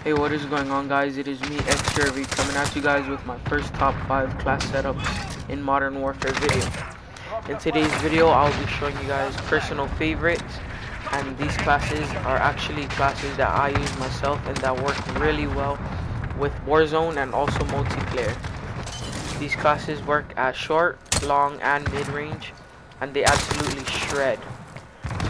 Hey, what is going on, guys? It is me, XRK, coming at you guys with my first top 5 class setups in Modern Warfare video. In today's video, I'll be showing you guys personal favorites, and these classes are actually classes that I use myself and that work really well with Warzone and also multiplayer. These classes work at short, long, and mid-range, and they absolutely shred.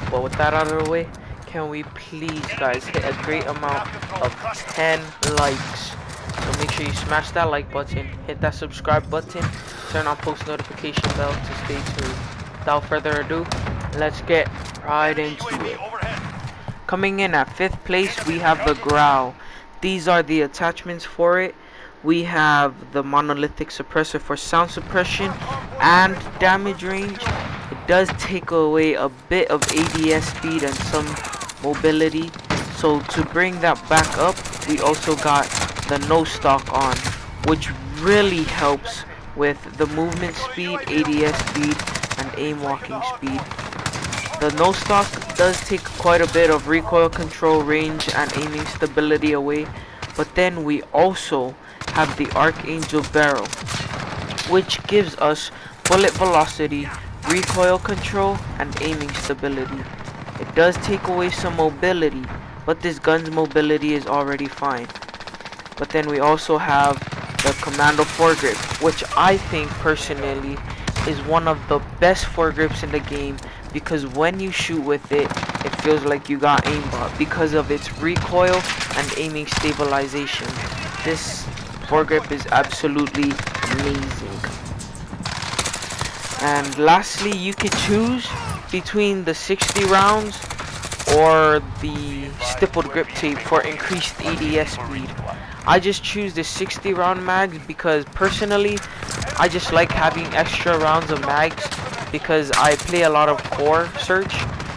But with that out of the way, can we please, guys, hit a great amount of 10 likes. So make sure you smash that like button, hit that subscribe button, turn on post notification bell to stay tuned. Without further ado, let's get right into it. Coming in at 5th place, we have the Grau. These are the attachments for it. We have the Monolithic Suppressor for sound suppression and damage range. It does take away a bit of ADS speed and some mobility. So to bring that back up, we also got the no stock on, which really helps with the movement speed, ADS speed, and aim walking speed. The no stock does take quite a bit of recoil control, range, and aiming stability away. But then we also have the Archangel barrel, which gives us bullet velocity, recoil control, and aiming stability. It does take away some mobility, but this gun's mobility is already fine. But then we also have the Commando Foregrip, which I think personally is one of the best foregrips in the game, because when you shoot with it, it feels like you got aimbot because of its recoil and aiming stabilization. This foregrip is absolutely amazing. And lastly, you can choose between the 60 rounds or the stippled grip tape for increased ADS speed. I just choose the 60 round mags because personally I just like having extra rounds of mags, because I play a lot of core search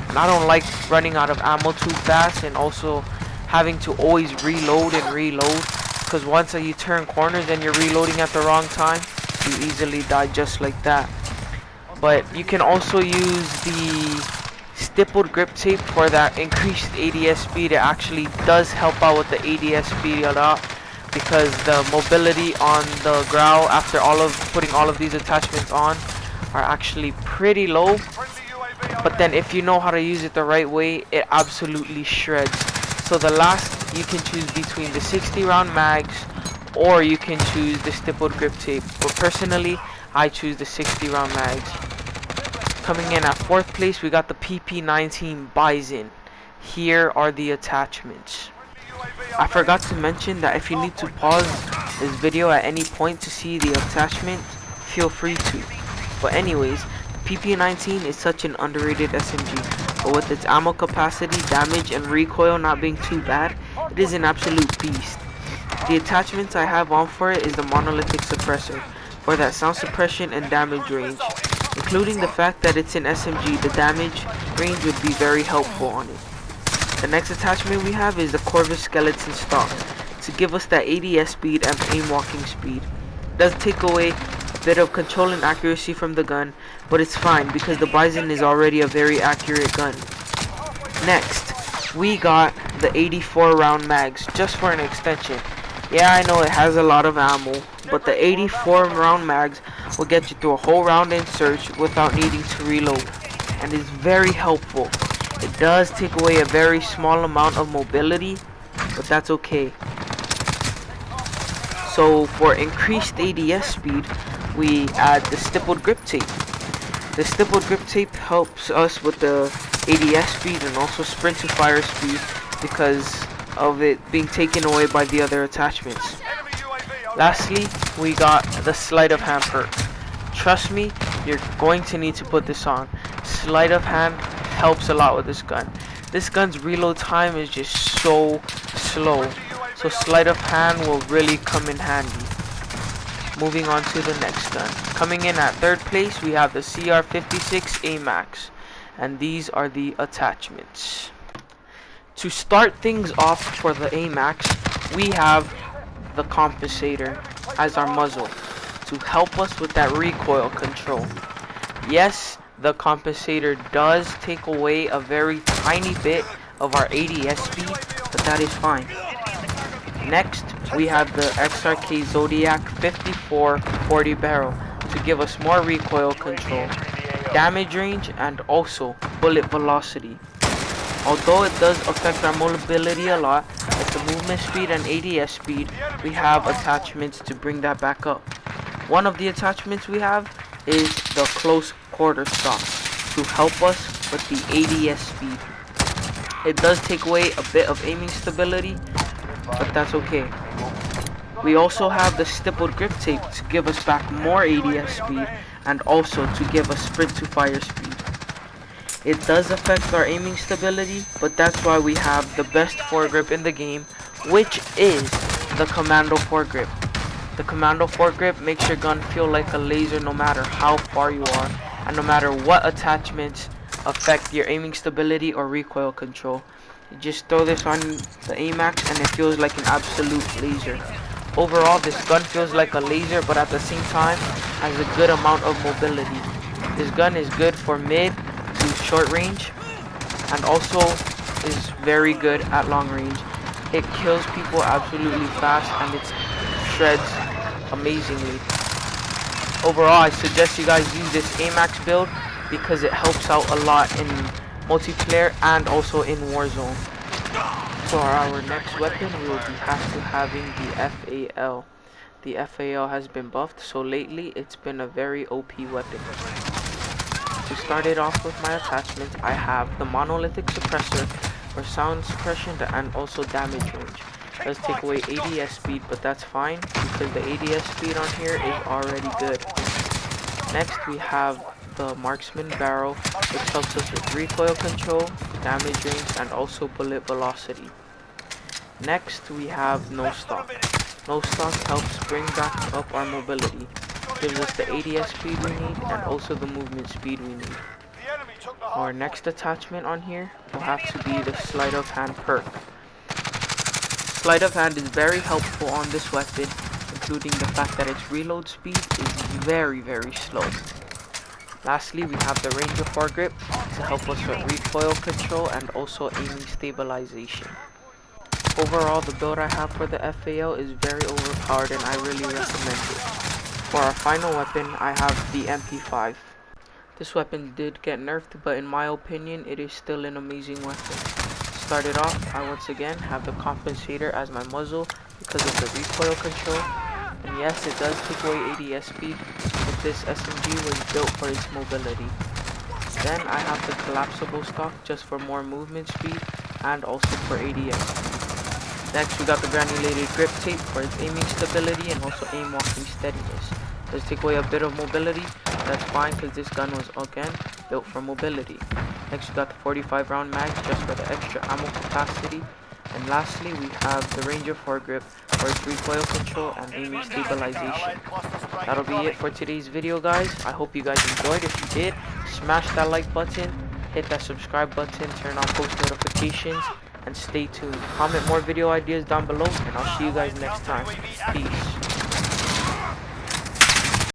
and I don't like running out of ammo too fast, and also having to always reload, because once you turn corners and you're reloading at the wrong time, you easily die just like that. But you can also use the stippled grip tape for that increased ADS speed. It actually does help out with the ADS speed a lot, because the mobility on the Grau after putting all of these attachments on are actually pretty low. But then if you know how to use it the right way, it absolutely shreds. So the last, you can choose between the 60 round mags or you can choose the stippled grip tape. But personally, I choose the 60 round mags. Coming in at 4th place, we got the PP19 Bison. Here are the attachments. I forgot to mention that if you need to pause this video at any point to see the attachment, feel free to. But anyways, the PP19 is such an underrated SMG, but with its ammo capacity, damage, and recoil not being too bad, it is an absolute beast. The attachments I have on for it is the Monolithic Suppressor for that sound suppression and damage range. Including the fact that it's an SMG, the damage range would be very helpful on it. The next attachment we have is the Corvus skeleton stock to give us that ADS speed and aim walking speed. It does take away a bit of control and accuracy from the gun, but it's fine because the Bison is already a very accurate gun. Next, we got the 84 round mags just for an extension. Yeah, I know it has a lot of ammo, but the 84 round mags will get you through a whole round in search without needing to reload, and is very helpful. It does take away a very small amount of mobility, but that's okay. So for increased ADS speed, we add the stippled grip tape. The stippled grip tape helps us with the ADS speed and also sprint to fire speed because of it being taken away by the other attachments. Lastly, we got the Sleight of Hand perk. Trust me, you're going to need to put this on. Sleight of Hand helps a lot with this gun. This gun's reload time is just so slow, so Sleight of Hand will really come in handy. Moving on to the next gun. Coming in at 3rd place, we have the CR56 Amax, and these are the attachments. To start things off for the Amax, we have the Compensator as our muzzle to help us with that recoil control. Yes, the Compensator does take away a very tiny bit of our ADS speed, but that is fine. Next, we have the XRK Zodiac 54-40 barrel to give us more recoil control, damage range, and also bullet velocity. Although it does affect our mobility a lot, like the movement speed and ADS speed, we have attachments to bring that back up. One of the attachments we have is the close quarter stock to help us with the ADS speed. It does take away a bit of aiming stability, but that's okay. We also have the stippled grip tape to give us back more ADS speed and also to give us sprint to fire speed. It does affect our aiming stability, but that's why we have the best foregrip in the game, which is the Commando foregrip. The Commando foregrip makes your gun feel like a laser no matter how far you are, and no matter what attachments affect your aiming stability or recoil control. You just throw this on the Amax and it feels like an absolute laser. Overall, this gun feels like a laser, but at the same time has a good amount of mobility. This gun is good for mid to short range and also is very good at long range. It kills people absolutely fast and it shreds amazingly. Overall, I suggest you guys use this Amax build because it helps out a lot in multiplayer and also in Warzone. For our next weapon, we will be having the FAL. The FAL has been buffed, so lately it's been a very OP weapon. To start it off with my attachments, I have the Monolithic Suppressor for sound suppression and also damage range. It does take away ADS speed, but that's fine because the ADS speed on here is already good. Next, we have the Marksman barrel, which helps us with recoil control, damage range, and also bullet velocity. Next, we have no stock. No stock helps bring back up our mobility, gives us the ADS speed we need and also the movement speed we need. Our next attachment on here will have to be the Sleight of Hand perk. Sleight of Hand is very helpful on this weapon, including the fact that its reload speed is very slow. Lastly, we have the Ranger Foregrip to help us with recoil control and also aiming stabilization. Overall, the build I have for the FAL is very overpowered and I really recommend it. For our final weapon, I have the MP5. This weapon did get nerfed, but in my opinion, it is still an amazing weapon. To start it off, I once again have the Compensator as my muzzle because of the recoil control. And yes, it does take away ADS speed, but this SMG was built for its mobility. Then I have the Collapsible Stock just for more movement speed and also for ADS speed. Next, we got the Granulated Grip tape for its aiming stability and also aim walking steadiness. It does take away a bit of mobility, but that's fine because this gun was again built for mobility. Next, we got the 45 round mags just for the extra ammo capacity. And lastly, we have the Ranger Foregrip for its recoil control and aiming stabilization. That'll be it for today's video, guys. I hope you guys enjoyed. If you did, smash that like button, hit that subscribe button, turn on post notifications, and stay tuned. Comment more video ideas down below, and I'll see you guys next time. Peace.